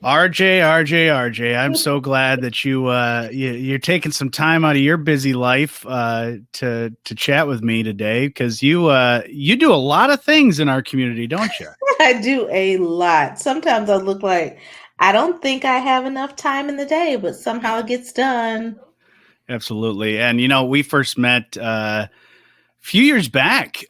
RJ, I'm so glad that you're taking some time out of your busy life to chat with me today because you do a lot of things in our community, don't you? I do a lot. Sometimes I look like I don't think I have enough time in the day, but somehow it gets done. Absolutely. And we first met few years back.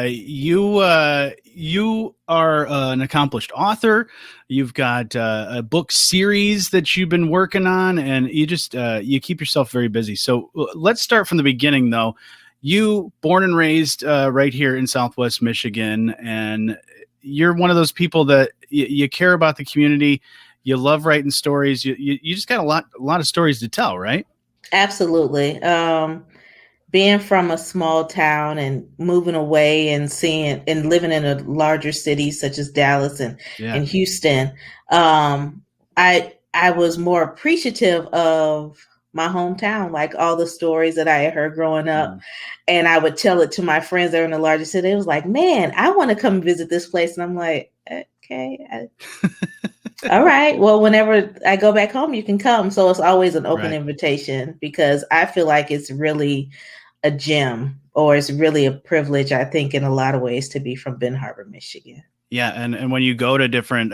You are an accomplished author. You've got a book series that you've been working on, and you keep yourself very busy. So let's start from the beginning, though. You born and raised right here in Southwest Michigan, and you're one of those people that you care about the community. You love writing stories. You just got a lot of stories to tell, right? Absolutely. Being from a small town and moving away and seeing and living in a larger city such as Dallas Yeah. and Houston, I was more appreciative of my hometown, like all the stories that I had heard growing up. Mm. And I would tell it to my friends that were in the larger city. It was like, man, I want to come visit this place. And I'm like, okay, all right. Well, whenever I go back home, you can come. So it's always an open Right. invitation because I feel like it's really a gem or it's really a privilege, I think, in a lot of ways to be from Ben Harbor, Michigan. Yeah, and when you go to different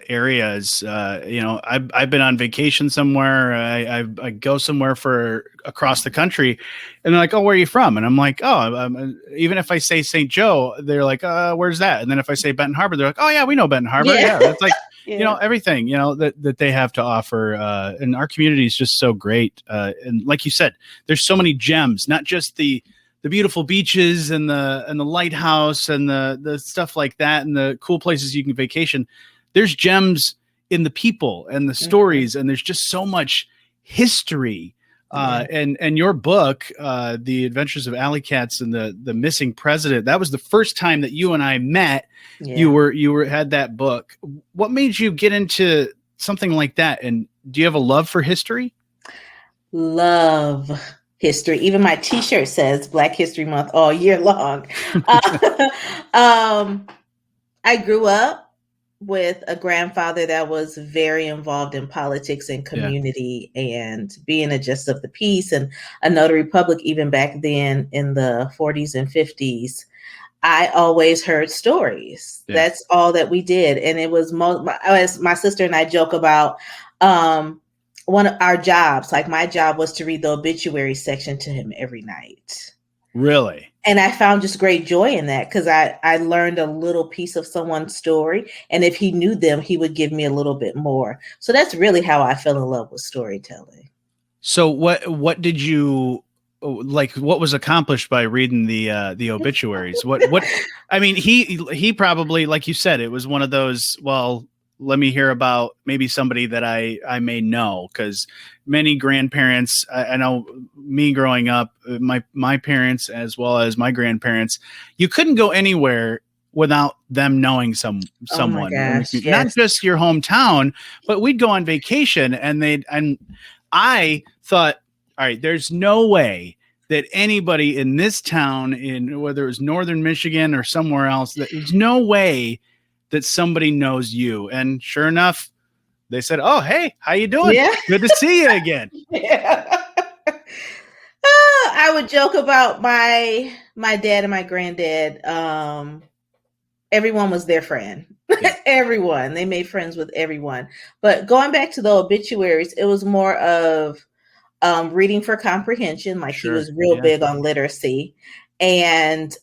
areas, I've been on vacation somewhere. I go somewhere for across the country, and they're like, "Oh, where are you from?" And I'm like, "Oh, even if I say St. Joe, they're like, where's that?" And then if I say Benton Harbor, they're like, "Oh yeah, we know Benton Harbor. Yeah. Yeah, it's like Yeah. everything that they have to offer, and our community is just so great. And like you said, there's so many gems, not just the beautiful beaches and the lighthouse and the stuff like that and the cool places you can vacation. There's gems in the people and the Mhm. stories, and there's just so much history. Yeah. And your book, The Adventures of Alley Cats and the Missing President, that was the first time that you and I met. Yeah. You had that book. What made you get into something like that? And do you have a love for history? Love history. Even my t-shirt says Black History Month all year long. um, I grew up with a grandfather that was very involved in politics and Yeah. community and being a justice of the peace and a notary public even back then in the 40s and 50s. I always heard stories. Yeah. That's all that we did. And it was as my sister and I joke about, um, one of our jobs, like my job was to read the obituary section to him every night. Really? And I found just great joy in that because I learned a little piece of someone's story. And if he knew them, he would give me a little bit more. So that's really how I fell in love with storytelling. So what did you like? What was accomplished by reading the obituaries? What? I mean, he probably, like you said, it was one of those. Well, let me hear about maybe somebody that I may know, because many grandparents. I know me growing up, my parents as well as my grandparents, you couldn't go anywhere without them knowing Oh my someone in the gosh. community, not Yes. just your hometown, but we'd go on vacation and I thought, all right, there's no way that anybody in this town, in whether it was northern Michigan or somewhere else, that there's no way that somebody knows you. And sure enough, they said, "Oh, hey, how you doing? Yeah. Good to see you again." Yeah. I would joke about my dad and my granddad. Everyone was their friend. Yeah, Everyone. They made friends with everyone. But going back to the obituaries, it was more of reading for comprehension. Like he sure. was real Yeah, big on literacy. And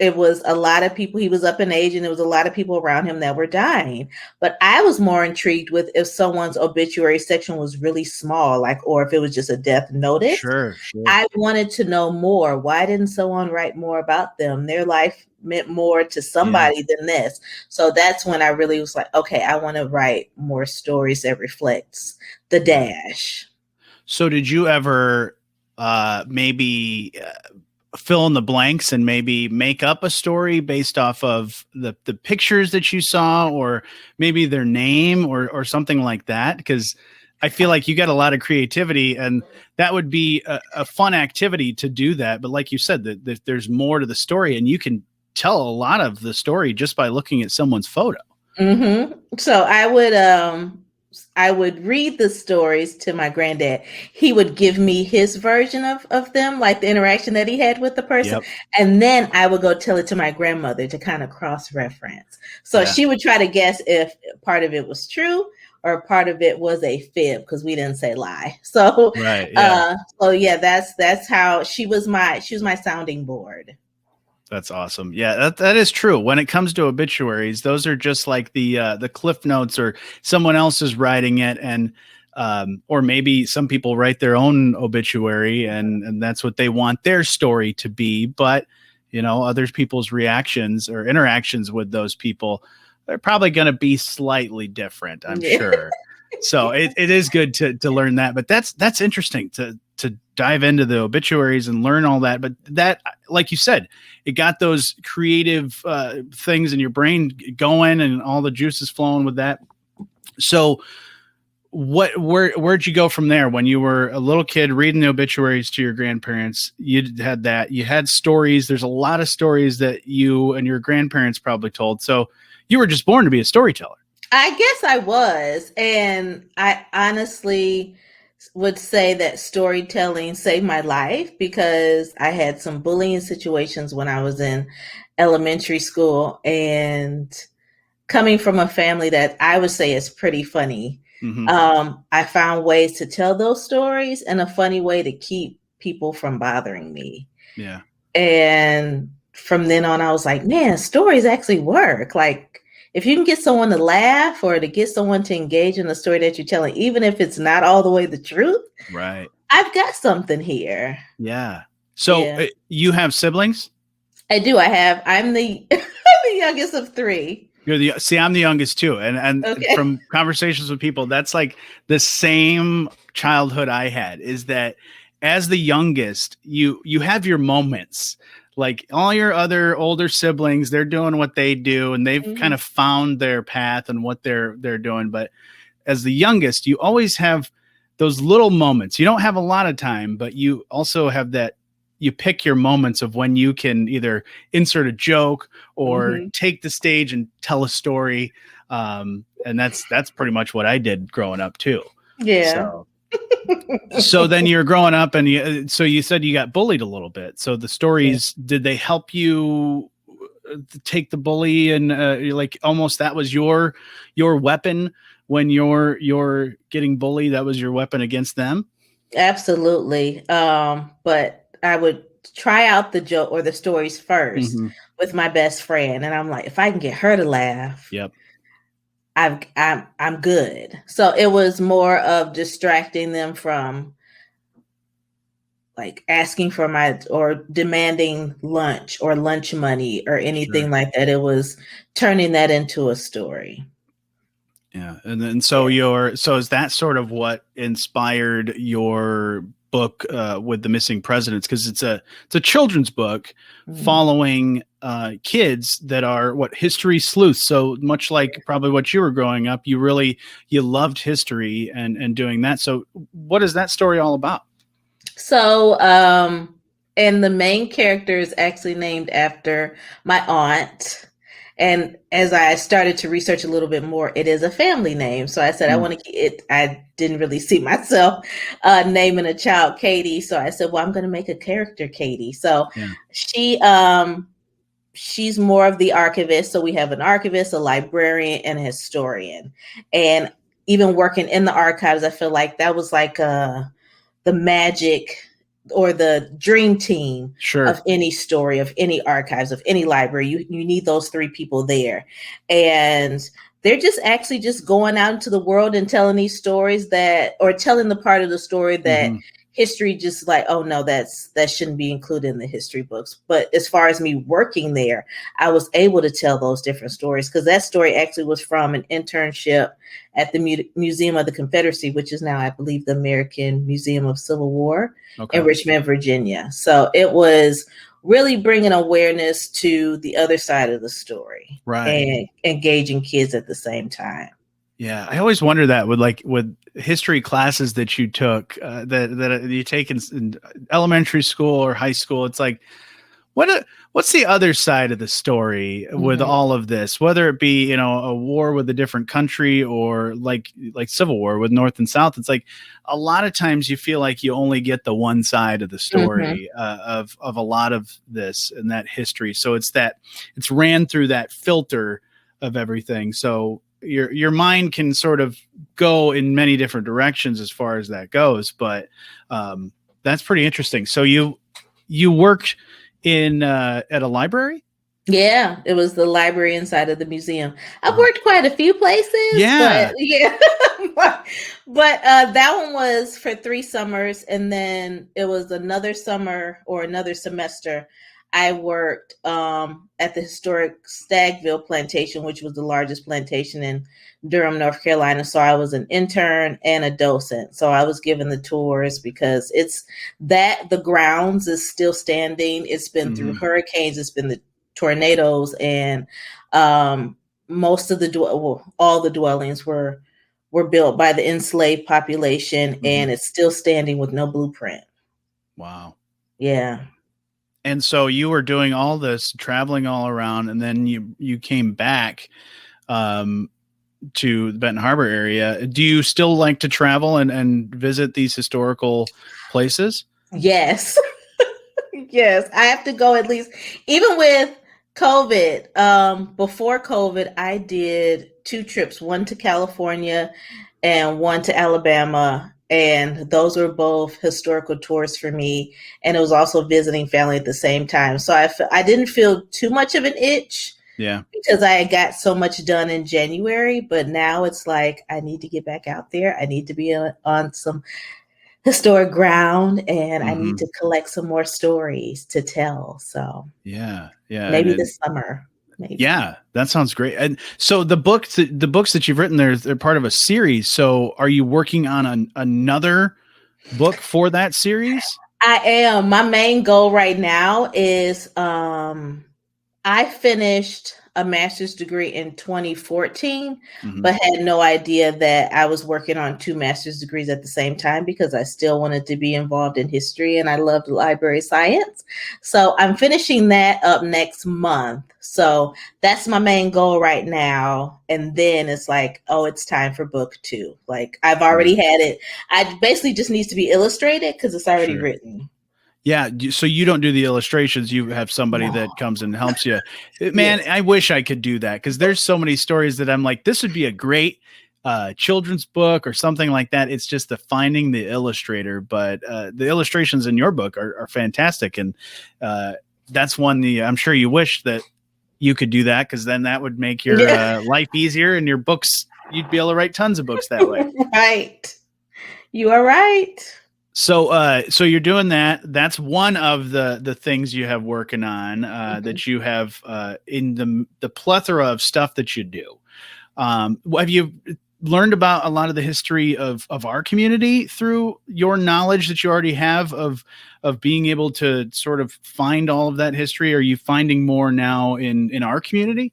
it was a lot of people, he was up in age and there was a lot of people around him that were dying. But I was more intrigued with if someone's obituary section was really small, like, or if it was just a death notice. sure, sure. I wanted to know more. Why didn't someone write more about them? Their life meant more to Yeah, somebody than this. So that's when I really was like, okay, I want to write more stories that reflects the yeah. dash. So did you ever maybe fill in the blanks and maybe make up a story based off of the pictures that you saw, or maybe their name or something like that? Because I feel like you got a lot of creativity, and that would be a fun activity to do that. But like you said, that there's more to the story, and you can tell a lot of the story just by looking at someone's photo. So I would read the stories to my granddad. He would give me his version of them, like the interaction that he had with the person. Yep. And then I would go tell it to my grandmother to kind of cross reference. So Yeah. she would try to guess if part of it was true or part of it was a fib because we didn't say lie. Right. Yeah. So yeah, that's how she was my sounding board. That's awesome. Yeah, that is true. When it comes to obituaries, those are just like the cliff notes, or someone else is writing it, and or maybe some people write their own obituary, and that's what they want their story to be. But other people's reactions or interactions with those people, they're probably going to be slightly different, I'm Yeah. sure. So it is good to learn that, but that's interesting to dive into the obituaries and learn all that. But that, like you said, it got those creative things in your brain going and all the juices flowing with that. So where'd you go from there when you were a little kid reading the obituaries to your grandparents? You had stories. There's a lot of stories that you and your grandparents probably told. So you were just born to be a storyteller. I guess I was. And I honestly would say that storytelling saved my life because I had some bullying situations when I was in elementary school. And coming from a family that I would say is pretty funny, Mm-hmm. I found ways to tell those stories in a funny way to keep people from bothering me. Yeah. And from then on, I was like, man, stories actually work. Like, if you can get someone to laugh or to get someone to engage in the story that you're telling, even if it's not all the way the truth, Right. I've got something here. Yeah. So Yeah, you have siblings? I do. I'm the I'm the youngest of three. I'm the youngest too. And Okay. from conversations with people, that's like the same childhood I had, is that as the youngest, you have your moments. Like all your other older siblings, they're doing what they do and they've kind Mhm. of found their path and what they're doing. But as the youngest, you always have those little moments. You don't have a lot of time, but you also have that. You pick your moments of when you can either insert a joke or Mhm. take the stage and tell a story. And that's pretty much what I did growing up too. Yeah. So then you're growing up, and so you said you got bullied a little bit. So the Yeah. stories, did they help you take the bully, and like almost that was your weapon when you're getting bullied? That was your weapon against them. Absolutely. But I would try out the joke or the stories first Mm-hmm. with my best friend, and I'm like, if I can get her to laugh, Yep. I'm good. So it was more of distracting them from like asking for my or demanding lunch or lunch money or anything Sure. like that. It was turning that into a story. Yeah. And then Yeah. so is that sort of what inspired your book with the missing presidents? Because it's a children's book Mhm. following kids that are what history sleuths. So much like probably what you were growing up, you loved history and doing that. So what is that story all about? So, and the main character is actually named after my aunt. And as I started to research a little bit more, it is a family name. So I said, I Mm, want to keep it. I didn't really see myself naming a child Katie. So I said, well, I'm going to make a character Katie. So yeah. she, she's more of the archivist. So we have an archivist, a librarian, and a historian. And even working in the archives, I feel like that was like the magic or the dream team Sure. of any story, of any archives, of any library. You need those three people there. And they're just actually just going out into the world and telling these stories that, or telling the part of the story that Hmm. history just like, oh no, that shouldn't be included in the history books. But as far as me working there, I was able to tell those different stories because that story actually was from an internship at the Museum of the Confederacy, which is now, I believe, the American Museum of Civil War in Okay. Richmond, Virginia. So it was really bringing awareness to the other side of the story Right. and engaging kids at the same time. Yeah, I always wonder that with history classes that you took that you take in elementary school or high school. It's like, What's the other side of the story with Mhm. all of this? Whether it be, a war with a different country or like Civil War with North and South, it's like a lot of times you feel like you only get the one side of the Mhm. story of a lot of this and that history. So it's ran through that filter of everything. So your mind can sort of go in many different directions as far as that goes. But that's pretty interesting. So you worked in at a library? Yeah, it was the library inside of the museum. I've Oh, worked quite a few places, but yeah. yeah, but, that one was for 3 summers, and then it was another summer or another semester. I worked at the historic Stagville plantation, which was the largest plantation in Durham, North Carolina. So I was an intern and a docent. So I was given the tours because the grounds is still standing. It's been through Hmm. hurricanes. It's been the tornadoes, and most of all the dwellings were built by the enslaved population, Hmm. and it's still standing with no blueprint. Wow. Yeah. And so you were doing all this, traveling all around, and then you came back um, to the Benton Harbor area. Do you still like to travel and visit these historical places? Yes. Yes, I have to go at least, even with COVID. Before COVID, I did 2 trips, one to California and one to Alabama. And those were both historical tours for me. And it was also visiting family at the same time. So I didn't feel too much of an itch Yeah. because I had got so much done in January. But now it's like, I need to get back out there. I need to be on some historic ground, and I need Hmm. to collect some more stories to tell. So Yeah. Yeah. And, maybe and this summer, maybe. yeah, that sounds great. And so the books that you've written there, they're part of a series. So are you working on another book for that series? I am. My main goal right now is I finished a master's degree in 2014, Hmm. but had no idea that I was working on 2 master's degrees at the same time because I still wanted to be involved in history and I loved library science. So I'm finishing that up next month. So that's my main goal right now. And then it's like, oh, it's time for book 2. Like I've Yeah, already had it. I basically just needs to be illustrated because it's already sure. written. Yeah, so you don't do the illustrations. You have somebody No. that comes and helps you. Man, Yes. I wish I could do that because there's so many stories that I'm like, this would be a great children's book or something like that. It's just the finding the illustrator, but the illustrations in your book are fantastic, and that's one I'm sure you wish that you could do that because then that would make your Yeah. life easier and your books. You'd be able to write tons of books that way. Right. You are right. So you're doing that. That's one of the things you have working on Mhm. that you have in the plethora of stuff that you do. Have you learned about a lot of the history of our community through your knowledge that you already have of being able to sort of find all of that history? Are you finding more now in our community?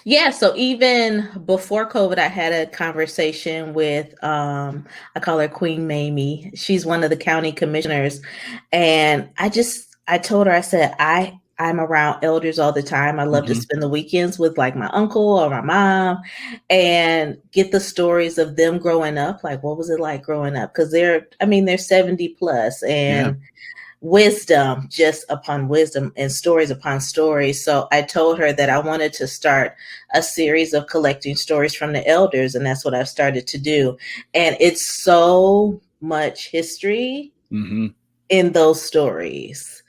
Yeah, so even before COVID, I had a conversation with I call her Queen Mamie. She's one of the county commissioners. And I told her, I said, I'm around elders all the time. I love to Hmm. spend the weekends with like my uncle or my mom and get the stories of them growing up. Like what was it like growing up? Because they're 70 plus, Yeah. and wisdom just upon wisdom and stories upon stories. So I told her that I wanted to start a series of collecting stories from the elders, and that's what I've started to do. And it's so much history Hmm. in those stories.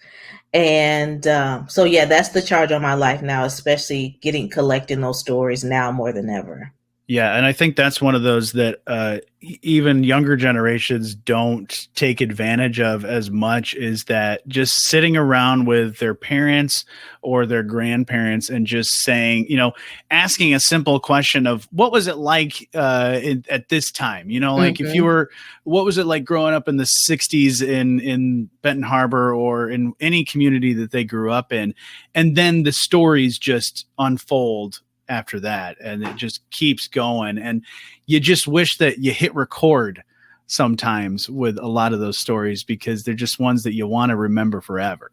And so, yeah, that's the charge on my life now, especially collecting those stories now more than ever. Yeah, and I think that's one of those that even younger generations don't take advantage of as much, is that just sitting around with their parents or their grandparents and just saying, asking a simple question of what was it like at this time? Like if you Hmm. were, what was it like growing up in the 60s in Benton Harbor or in any community that they grew up in? And then the stories just unfold after that, and it just keeps going, and you just wish that you hit record sometimes with a lot of those stories because they're just ones that you want to remember forever.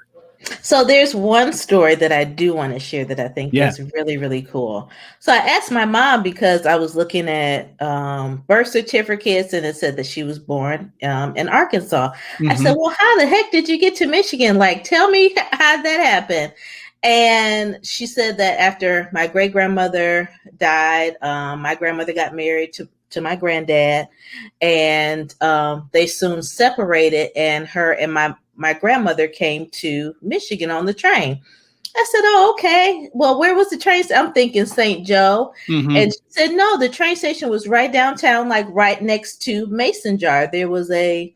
So there's one story that I do want to share that I think Yeah. is really, really cool. So I asked my mom because I was looking at birth certificates and it said that she was born in Arkansas. I said, Hmm. well, how the heck did you get to Michigan? Like, tell me how that happened. And she said that after my great grandmother died, my grandmother got married to my granddad, and they soon separated. And her and my grandmother came to Michigan on the train. I said, "Oh, okay. Well, where was the train? I'm thinking St. Joe." Hmm. And she said, "No, the train station was right downtown, like right next to Mason Jar. There was a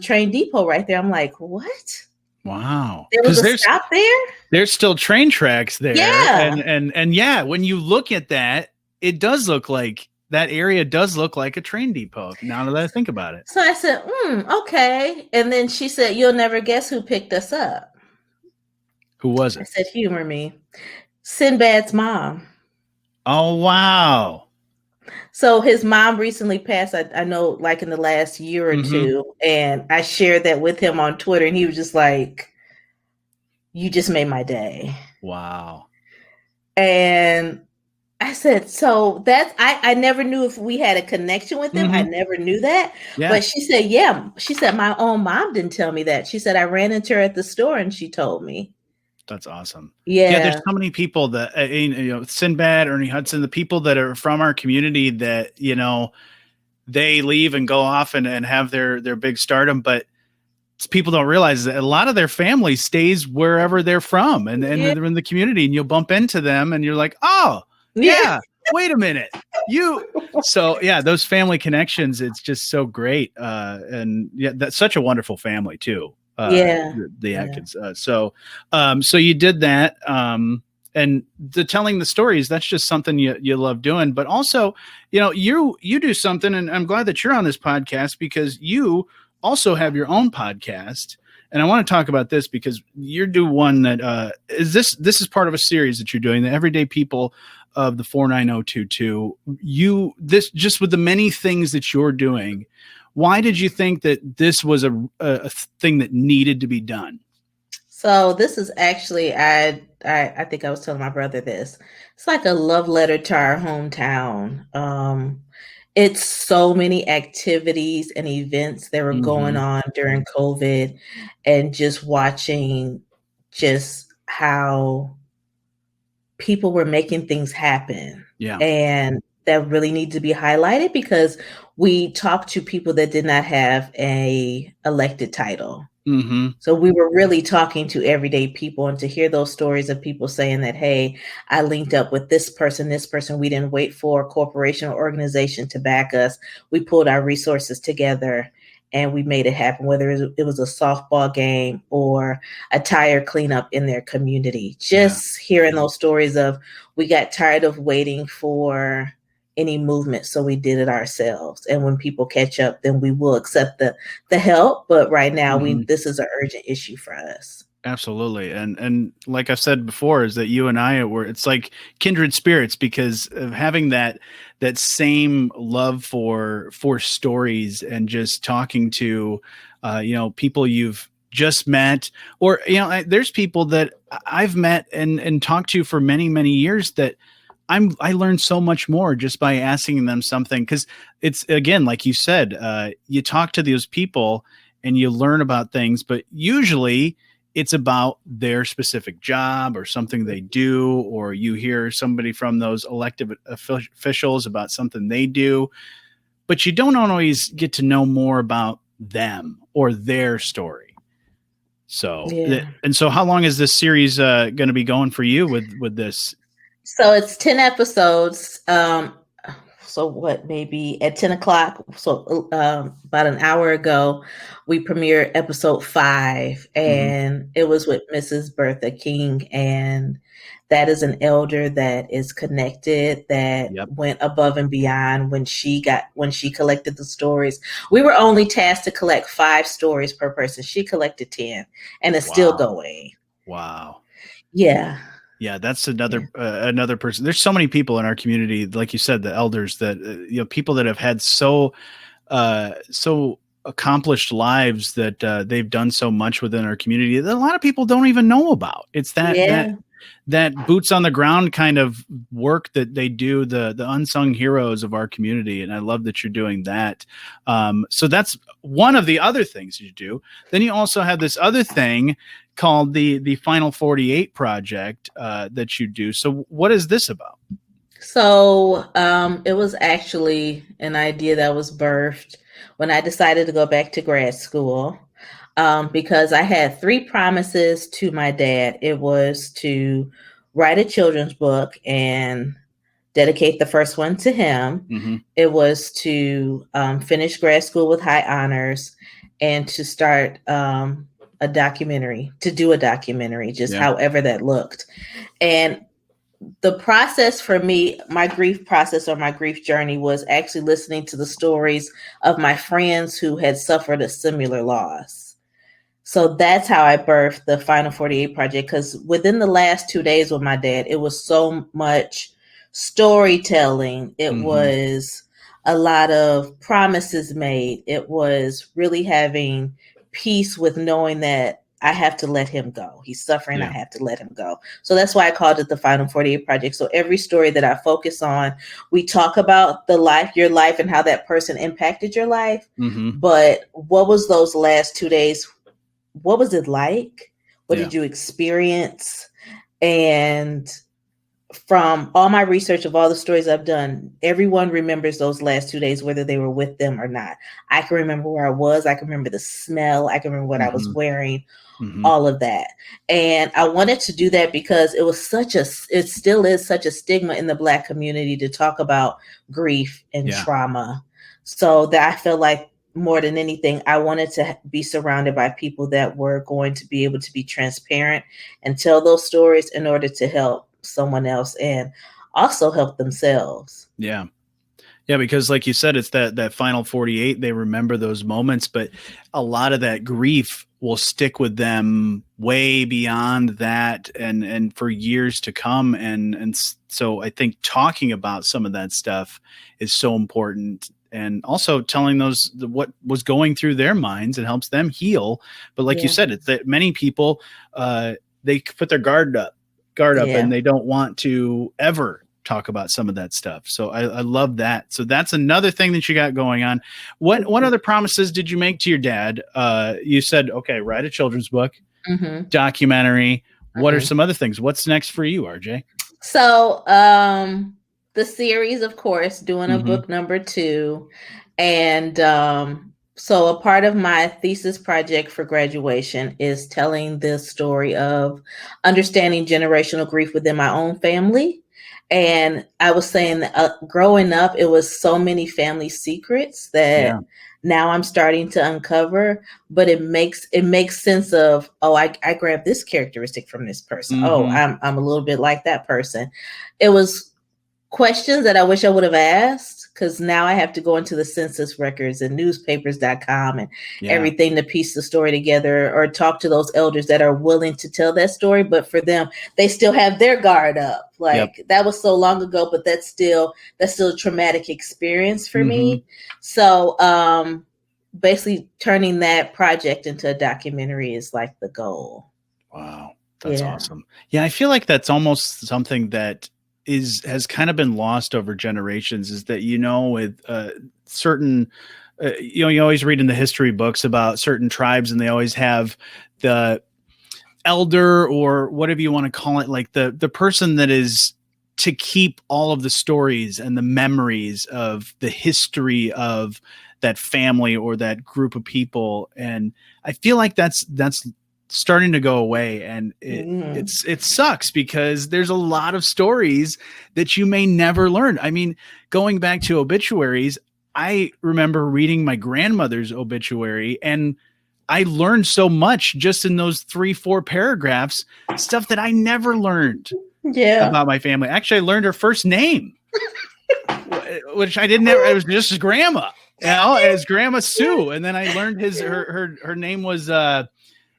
train depot right there." I'm like, "What? Wow. There was Because a stop there?" there's still train tracks there, Yeah. and yeah, when you look at that, it does look like that area does look like a train depot. Now that I think about it, So I said, okay. And then she said, "You'll never guess who picked us up." who was I it? said, "Humor me." Sinbad's mom. Oh wow. So his mom recently passed, I know, like in the last year or Hmm. two. And I shared that with him on Twitter, and he was just like, "You just made my day." Wow. And I said, so I never knew if we had a connection with them. I Hmm. never knew that. Yeah. But she said, yeah. She said, my own mom didn't tell me that. She said, I ran into her at the store and she told me. That's awesome. Yeah, there's Yeah. so many people that Sinbad, Ernie Hudson, the people that are from our community that they leave and go off and have their big stardom, but people don't realize that a lot of their family stays wherever they're from, and Yeah. they're in the community, and you'll bump into them, and you're like, oh Yeah. yeah, wait a minute, you. So yeah, those family connections, it's just so great, and yeah, that's such a wonderful family too. Yeah. The Yeah. Atkins. So you did that, and the telling the stories. That's just something you love doing. But also, you do something, and I'm glad that you're on this podcast because you also have your own podcast. And I want to talk about this because you're doing one that this is part of a series that you're doing, the Everyday People of the 49022. This just with the many things that you're doing, why did you think that this was a thing that needed to be done? So this is actually, I think I was telling my brother this. It's like a love letter to our hometown. It's so many activities and events that were going Hmm. on during COVID, and just watching just how people were making things happen. Yeah. And that really need to be highlighted because we talked to people that did not have a elected title. Hmm. So we were really talking to everyday people, and to hear those stories of people saying that, hey, I linked up with this person. We didn't wait for a corporation or organization to back us. We pulled our resources together and we made it happen, whether it was a softball game or a tire cleanup in their community. Yeah. Just hearing those stories of, we got tired of waiting for any movement, so we did it ourselves. And when people catch up, then we will accept the help. But right now, Hmm. this is an urgent issue for us. Absolutely. And like I've said before, is that you and I it's like kindred spirits because of having that same love for stories and just talking to people you've just met, or there's people that I've met and talked to for many, many years that I learned so much more just by asking them something, because it's, again, like you said, you talk to those people and you learn about things, but usually it's about their specific job or something they do, or you hear somebody from those elected officials about something they do, but you don't always get to know more about them or their story. So, Yeah. and so how long is this series going to be going for you with this? So it's 10 episodes. So what, maybe at 10 o'clock, so about an hour ago, we premiered episode 5, Mhm. and it was with Mrs. Bertha King. And that is an elder that is connected, that Yep. went above and beyond when she collected the stories. We were only tasked to collect 5 stories per person. She collected 10, and it's still Wow. going. Wow. Yeah. Yeah, that's Yeah. another person. There's so many people in our community, like you said, the elders that people that have had so accomplished lives that they've done so much within our community that a lot of people don't even know about. It's that boots on the ground kind of work that they do, the unsung heroes of our community. And I love that you're doing that. So that's one of the other things you do. Then you also have this other thing called the Final 48 project that you do. So what is this about? So it was actually an idea that was birthed when I decided to go back to grad school, because I had 3 promises to my dad. It was to write a children's book and dedicate the first one to him. Mm-hmm. It was to finish grad school with high honors and to start to do a documentary, just however that looked. And the process for me, my grief process or my grief journey, was actually listening to the stories of my friends who had suffered a similar loss. So that's how I birthed the Final 48 project, because within the last 2 days with my dad, it was so much storytelling. It was a lot of promises made. It was really having peace with knowing that I have to let him go. He's suffering. I have to let him go. So that's why I called it the Final 48 Project. So every story that I focus on, we talk about your life and how that person impacted your life. But what was those last 2 days? What was it like? What did you experience? And from all my research of all the stories I've done, everyone remembers those last 2 days, whether they were with them or not. I can remember where I was. I can remember the smell. I can remember what I was wearing, all of that. And I wanted to do that because it still is such a stigma in the Black community to talk about grief and trauma. So that I feel like more than anything, I wanted to be surrounded by people that were going to be able to be transparent and tell those stories in order to help someone else and also help themselves. Yeah, because like you said, it's that Final 48. They remember those moments, but a lot of that grief will stick with them way beyond that and for years to come. And so I think talking about some of that stuff is so important. And also telling what was going through their minds, it helps them heal. But like you said, it's that many people, they put their guard up and they don't want to ever talk about some of that stuff. So I love that. So that's another thing that you got going on. What other promises did you make to your dad? You said, okay, write a children's book, documentary. What are some other things? What's next for you, RJ? So, the series, of course, doing a book number 2. And so a part of my thesis project for graduation is telling the story of understanding generational grief within my own family. And I was saying that growing up, it was so many family secrets that now I'm starting to uncover, but it makes sense of, I grabbed this characteristic from this person. I'm a little bit like that person. It was questions that I wish I would have asked, because now I have to go into the census records and newspapers.com and everything to piece the story together, or talk to those elders that are willing to tell that story. But for them, they still have their guard up. Like that was so long ago, but that's still a traumatic experience for me. So basically turning that project into a documentary is like the goal. Wow. That's awesome. Yeah. I feel like that's almost something that has kind of been lost over generations, is that, with certain, you always read in the history books about certain tribes, and they always have the elder, or whatever you want to call it, like the person that is to keep all of the stories and the memories of the history of that family or that group of people. And I feel like that's starting to go away, and it sucks, because there's a lot of stories that you may never learn. I mean, going back to obituaries, I remember reading my grandmother's obituary, and I learned so much just in those 3-4 paragraphs, stuff that I never learned about my family. Actually, I learned her first name, which I didn't ever. It was just grandma, as Grandma Sue, and then I learned her name was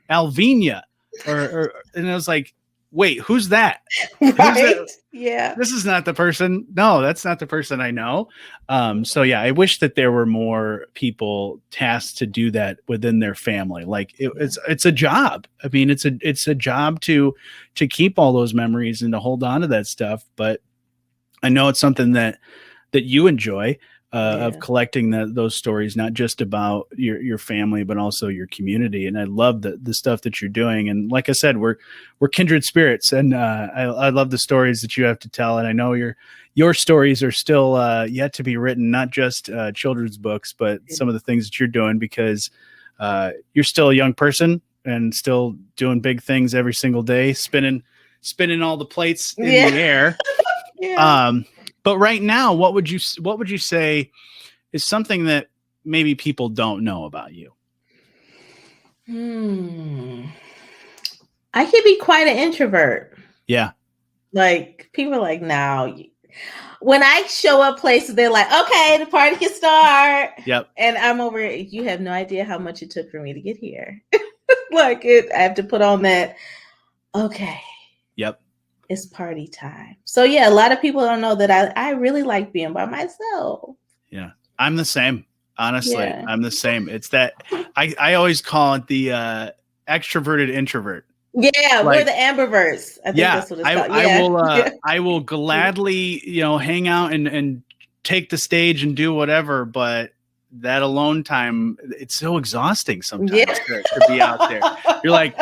Alvinia, and I was like, wait, who's that? Right? That? Yeah. This is not the person. No, that's not the person I know. So yeah, I wish that there were more people tasked to do that within their family. Like it's a job. I mean, it's a job to keep all those memories and to hold on to that stuff. But I know it's something that you enjoy, of collecting those stories, not just about your family, but also your community. And I love the stuff that you're doing. And like I said, we're kindred spirits, and I love the stories that you have to tell. And I know your stories are still yet to be written, not just children's books, but some of the things that you're doing, because you're still a young person and still doing big things every single day, spinning all the plates in the air. Yeah. But right now, what would you say is something that maybe people don't know about you? I can be quite an introvert. Yeah. Like, people are like, now, when I show up places, they're like, okay, the party can start. Yep. And I'm over it. You have no idea how much it took for me to get here. Like, I have to put on that. Okay. Yep. It's party time. So yeah, a lot of people don't know that I really like being by myself. Yeah. I'm the same. Honestly, Yeah. I'm the same. It's that I always call it the extroverted introvert. Yeah, like, we're the ambiverts. I think that's what it's called. I will gladly, hang out and take the stage and do whatever, but that alone time, it's so exhausting sometimes to be out there. You're like,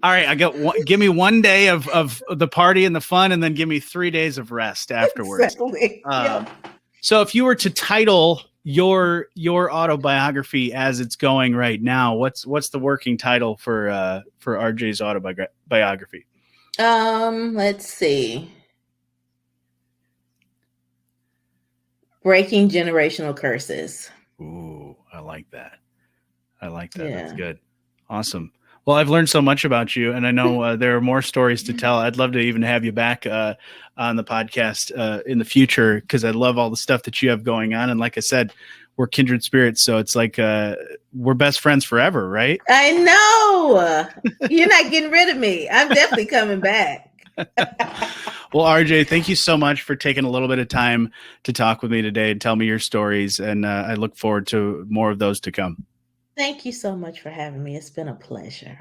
all right, give me 1 day of the party and the fun, and then give me 3 days of rest afterwards. Exactly. So if you were to title your autobiography as it's going right now, what's the working title for RJ's autobiography? Let's see. Breaking Generational Curses. Ooh, I like that. Yeah. That's good. Awesome. Well, I've learned so much about you, and I know there are more stories to tell. I'd love to even have you back on the podcast in the future, because I love all the stuff that you have going on. And like I said, we're kindred spirits, so it's like we're best friends forever, right? I know. You're not getting rid of me. I'm definitely coming back. Well, RJ, thank you so much for taking a little bit of time to talk with me today and tell me your stories, and I look forward to more of those to come. Thank you so much for having me. It's been a pleasure.